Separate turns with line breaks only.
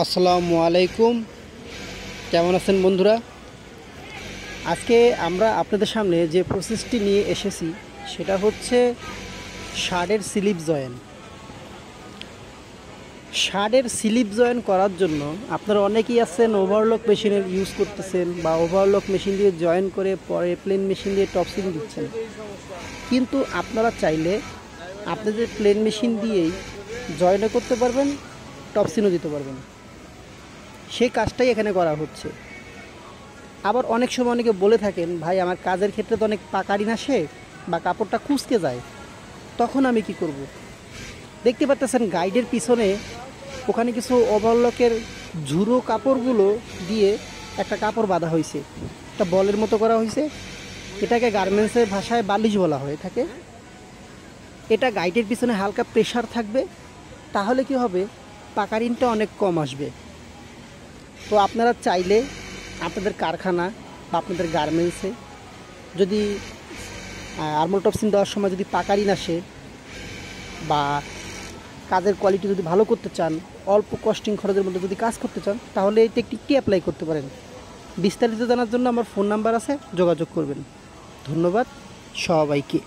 আসসালামু আলাইকুম। কেমন আছেন বন্ধুরা? আজকে আমরা আপনাদের সামনে যে প্রসেসটি নিয়ে এসেছি সেটা হচ্ছে শার্টের স্লিপ জয়েন। শার্টের স্লিপ জয়েন করার জন্য আপনারা অনেকেই আছেন ওভারলক মেশিনের ইউজ করতেছেন বা ওভারলক মেশিন দিয়ে জয়েন করে পরে প্লেন মেশিন দিয়ে টপসিং দিচ্ছেন, কিন্তু আপনারা চাইলে আপনাদের প্লেন মেশিন দিয়েই জয়েনও করতে পারবেন, টপসিনও দিতে পারবেন। সেই কাজটাই এখানে করা হচ্ছে। আবার অনেক সময় অনেকে বলে থাকেন, ভাই আমার কাজের ক্ষেত্রে তো অনেক পাকারিন আসে বা কাপড়টা কুঁচকে যায়, তখন আমি কি করব? দেখতে পাচ্ছেন গাইডের পিছনে ওখানে কিছু ওভারলকের ঝুরো কাপড়গুলো দিয়ে একটা কাপড় বাঁধা হয়েছে, একটা বলের মতো করা হয়েছে। এটাকে গার্মেন্টসের ভাষায় বালিশ বলা হয়ে থাকে। এটা গাইডের পিছনে হালকা প্রেশার থাকবে, তাহলে কি হবে, পাকারিনটা অনেক কম আসবে। তো আপনারা চাইলে আপনাদের কারখানা বা আপনাদের গার্মেন্টসে যদি আর্মল টপসিং দেওয়ার সময় যদি পাকারিন আসে বা কাজের কোয়ালিটি যদি ভালো করতে চান, অল্প কস্টিং খরচের মধ্যে যদি কাজ করতে চান, তাহলে এই টেকনিকটি অ্যাপ্লাই করতে পারেন। বিস্তারিত জানার জন্য আমার ফোন নাম্বার আছে, যোগাযোগ করবেন। ধন্যবাদ সবাইকে।